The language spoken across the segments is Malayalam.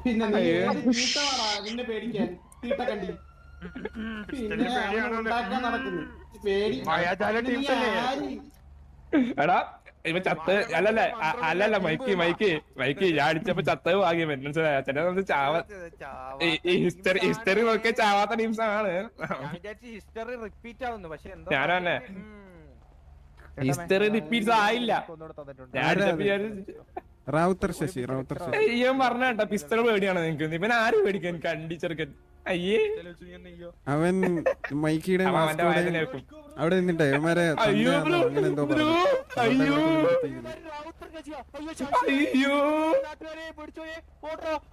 പിന്നെ നിന്നെ പേടിക്കാൻ തീട്ടക്കണ്ടി പിന്നെ ഉണ്ടാക്കാൻ നടക്കുന്നു പേടി. എടാ ഇവ ചത്ത് അല്ലല്ല മൈക്ക് ഞാൻ അടിച്ചപ്പോ ചത്തത് ഭാഗ്യം മനസ്സിലായ ചില ചാവ ഈ ഹിസ്റ്ററി നോക്കിയ ചാവാത്ത ടീംസ് ആണ്. ഞാനും തന്നെ ഹിസ്റ്ററി റിപ്പീറ്റ്സ് ആയില്ല. ഞാൻ റാവുത്തർ ശശി ഇവൻ പറഞ്ഞ കേട്ടോ പിസ്റ്റൾ പേടിയാണ് നിങ്ങക്ക്. ഇവൻ ആര് പേടിക്കാൻ കണ്ടിച്ചെറുക്കൻ. അയ്യേ അവൻ മൈക്കിയുടെ അവിടെ നിന്നിട്ടേ ഇവന്മാരെ അങ്ങനെ എന്തോ അയ്യോ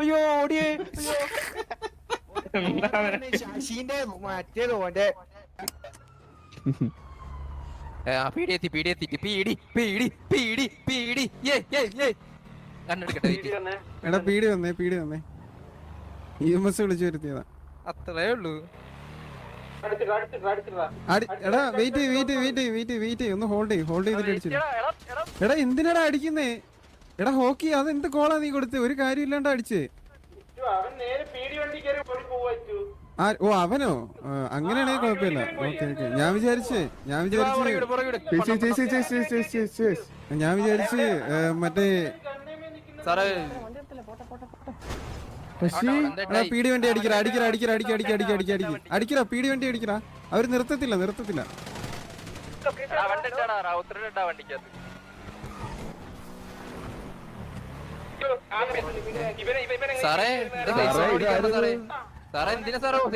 അയ്യോ ഓടിയേ എടാ പീടി വന്നേ EMS വിളിച്ചു വരുത്തിയതാ. അത്രേ ഉള്ളൂ. എടാ വെയിറ്റ് ഒന്ന് ഹോൾഡ് ചെയ്തിട്ട് അടിച്ചു. എടാ എന്തിനാടാ അടിക്കുന്നേ? എടാ ഹോക്കി അത് എന്ത് കോളാ നീ കൊടുത്ത്? ഒരു കാര്യം ഇല്ലാണ്ട് അടിച്ച്. ഓ അവനോ? അങ്ങനെയാണെങ്കിൽ കുഴപ്പമില്ല. ഓക്കെ ഞാൻ വിചാരിച്ച് മറ്റേ പീടി വണ്ടി അടിക്കടാ പീടി വണ്ടി അടിക്കടാ. അവര് നിർത്തത്തില്ല. സാറേ എന്തിനാ സാറേ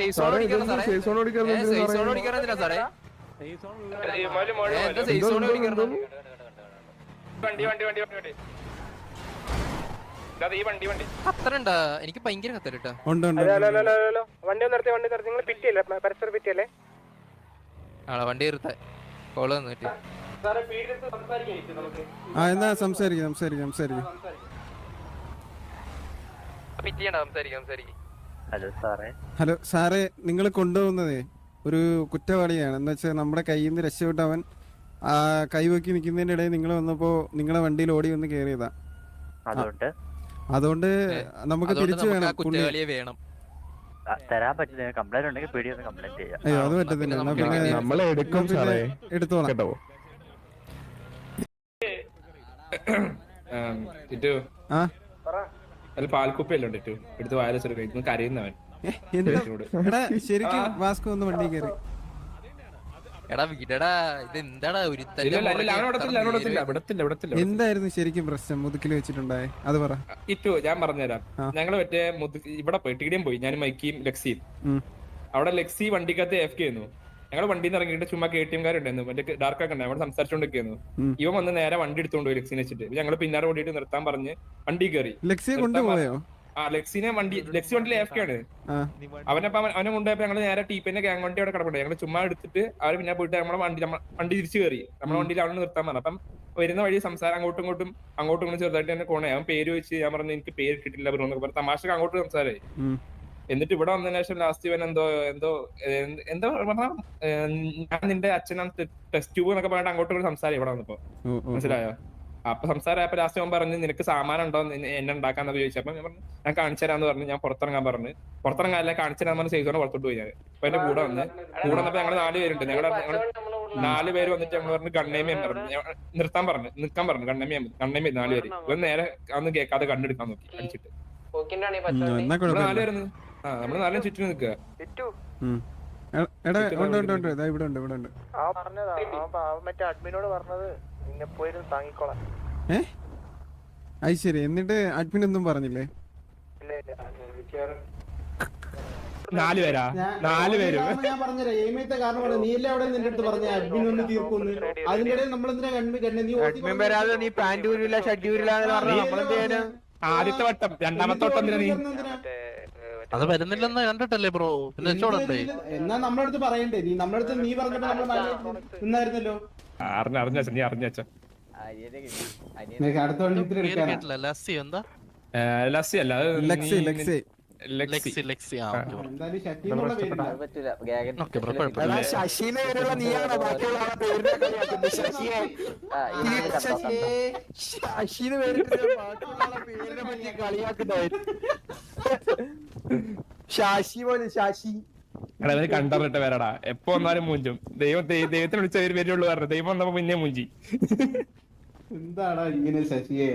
അത്രണ്ടാ? എനിക്ക് ഭയങ്കര കത്തരട്ടാ. വണ്ടി നിർത്ത കോള് വന്നിട്ട് എന്നാ സംസാരിക്കാം. ഹലോ സാറേ, നിങ്ങൾ കൊണ്ടുപോകുന്നതേ ഒരു കുറ്റവാളിയാണ്. എന്ന് വെച്ചാൽ നമ്മുടെ കയ്യിൽ നിന്ന് രക്ഷപ്പെട്ടവൻ കൈവക്കി നിൽക്കുന്നതിന്റെ ഇടയിൽ നിങ്ങൾ വന്നപ്പോ നിങ്ങളെ വണ്ടിയിൽ ഓടി വന്ന് കയറിയതാ. അതുകൊണ്ട് നമുക്ക് തിരിച്ചു വേണം. തരാൻ പറ്റില്ല. കംപ്ലൈന്റ് ഉണ്ടെങ്കിൽ പേടിയൊന്ന് കംപ്ലൈന്റ് ചെയ്യാം. അയ്യോ അത് പറ്റത്തില്ല. എടുത്തോളാം. പാൽക്കുപ്പല്ലോ എടുത്ത് വായലെടുത്ത് കരയുന്നവൻ. ശരിക്കും വാസ്കോ ഒന്ന് വണ്ടി കയറി. എന്തായിരുന്നു ശരിക്കും പ്രശ്നം മുതുക്കിൽ വെച്ചിട്ടുണ്ടായ? അത് പറ. ഞാൻ പറഞ്ഞുതരാം. ഞങ്ങള് മറ്റേ ഇവിടെ പോയി ടിഡിയും പോയി, ഞാൻ മൈക്കിയും ലക്സിയും. അവിടെ ലക്സി വണ്ടിക്കകത്ത് AFK ചെയ്യുന്നു. ഞങ്ങൾ വണ്ടിയിൽ നിന്ന് ഇറങ്ങിയിട്ട് ചുമ്മാ KTM കാരുണ്ടായിരുന്നു, മറ്റേ ഡാർക്കൊക്കെ ഉണ്ടായി. അവിടെ സംസാരിച്ചോണ്ടിരിക്കുന്നു. ഇവൻ വന്ന് നേരെ വണ്ടി എടുത്തോണ്ട് പോയി ലക്സിനെ വെച്ചിട്ട്. ഞങ്ങൾ പിന്നാലെ ഓടിയിട്ട് നിർത്താൻ പറഞ്ഞ് വണ്ടി കയറി. ലക്സിയെ കൊണ്ടുപോയോ? ലക്സി വണ്ടിയിൽ AFK ആണ്. അവനെ കൊണ്ടുപോയപ്പോ ഞങ്ങള് നേരെ ടീപ്പിന്റെ ഗ്യാങ് വണ്ടി അവിടെ കിടപ്പുണ്ട്. ഞങ്ങള് ചുമ്മാ എടുത്തിട്ട് അവര് പിന്നെ പോയിട്ട് നമ്മളെ വണ്ടി തിരിച്ചു കയറി. നമ്മളെ വണ്ടിയിൽ അവിടെ നിർത്താൻ പറഞ്ഞു. അപ്പം വരുന്ന വഴി സംസാരം അങ്ങോട്ടും ഇങ്ങോട്ടും ചെറുതായിട്ട് തന്നെ കോണേ. അവൻ പേര് വെച്ച് ഞാൻ പറഞ്ഞു എനിക്ക് പേര് കിട്ടില്ല ബ്രോ എന്നൊക്കെ പറഞ്ഞു തമാശക്ക് അങ്ങോട്ട് സംസാരമായി. എന്നിട്ട് ഇവിടെ വന്നതിന് ശേഷം ലാസ്റ്റ് ഇവൻ എന്തോ പറഞ്ഞാ ഞാൻ നിന്റെ അച്ഛനാണ് ടെസ്റ്റ് ട്യൂബ് എന്നൊക്കെ പറഞ്ഞിട്ട് അങ്ങോട്ടും സംസാരം ഇവിടെ വന്നപ്പോ. മനസ്സിലായോ? അപ്പൊ സംസാരമായപ്പോ ലാസ്റ്റ് അവൻ പറഞ്ഞു നിനക്ക് സാമാനം ഉണ്ടോ എന്നെ ഉണ്ടാക്കാന്നൊക്കെ ചോദിച്ചപ്പോ ഞാൻ പറഞ്ഞു ഞാൻ കാണിച്ചു തരാന്ന് പറഞ്ഞു. ഞാൻ പുറത്തിറങ്ങാൻ പുറത്തിറങ്ങാനല്ല കാണിച്ചു തരാൻ പറഞ്ഞ സൈസോടെ പുറത്തോട്ട് പോയി. ഞാൻ അപ്പൊ എന്റെ കൂടെ വന്നപ്പോ ഞങ്ങള് 4 പേരുണ്ട്. ഞങ്ങള് 4 പേര് വന്നിട്ട് ഞങ്ങൾ പറഞ്ഞു ഗണ്ണേമിയം പറഞ്ഞു നിൽക്കാൻ പറഞ്ഞു ഗണ്ണേമിയം 4 പേര്. ഇവൻ നേരെ അന്ന് കേൾക്കാതെ കണ്ണെടുക്കാൻ നോക്കി അടിച്ചിട്ട്. 4 പേരുന്ന് നമ്മള് 4 ചുറ്റിന് നിക്കുക. അത് ശരി. എന്നിട്ട് അഡ്മിൻ ഒന്നും പറഞ്ഞില്ലേ? 4 പേരാ? 4 പേര് ഞാൻ പറഞ്ഞുതരാം. ഏമയത്തെ കാരണം നീല്ലേ അവിടെ നിന്റെ അടുത്ത് പറഞ്ഞ അഡ്മിൻ ഒന്ന് തീർക്കുന്നു. അതിന്റെ ഇടയിൽ നമ്മളെന്തിനാ നീ പാന്റ് ഊരില്ല ഷഡ് ഊരില്ല ആദ്യത്തെ വട്ടം. രണ്ടാമത്തെ വട്ടം നീ അത് വരുന്നില്ലെന്ന് കണ്ടിട്ടല്ലേ ബ്രോ? പിന്നെ എന്നാ നമ്മുടെ അടുത്ത് പറയണ്ടേ? നമ്മുടെ അടുത്ത് നീ പറഞ്ഞപ്പോ നമ്മൾ നിന്നായിരുന്നല്ലോ. നീ അറിഞ്ഞോ? അടുത്ത വണ്ടി ലസ്സി എന്താ? ലസ്സി അല്ല, ശശിനെ വരെയുള്ള നീയാണോ ബാക്കിയുള്ള ശശിനെ പേര് ശാശി പോലെ ശാശി എടാ അവന് കണ്ടറിട്ട പേരടാ എപ്പോ വന്നാലും മൂഞ്ചും ദൈവത്തിന് വിളിച്ച വരുള്ളൂ പറഞ്ഞു ദൈവം വന്നപ്പോ പിന്നെ മൂഞ്ചി എന്താടാ ഇങ്ങനെ ശശിയെ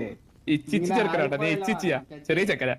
ഇച്ചിച്ചി ചെറുക്കനാട്ടാ നീ ഇച്ചിച്ചിയാ ചെറിയ ചെക്കനാ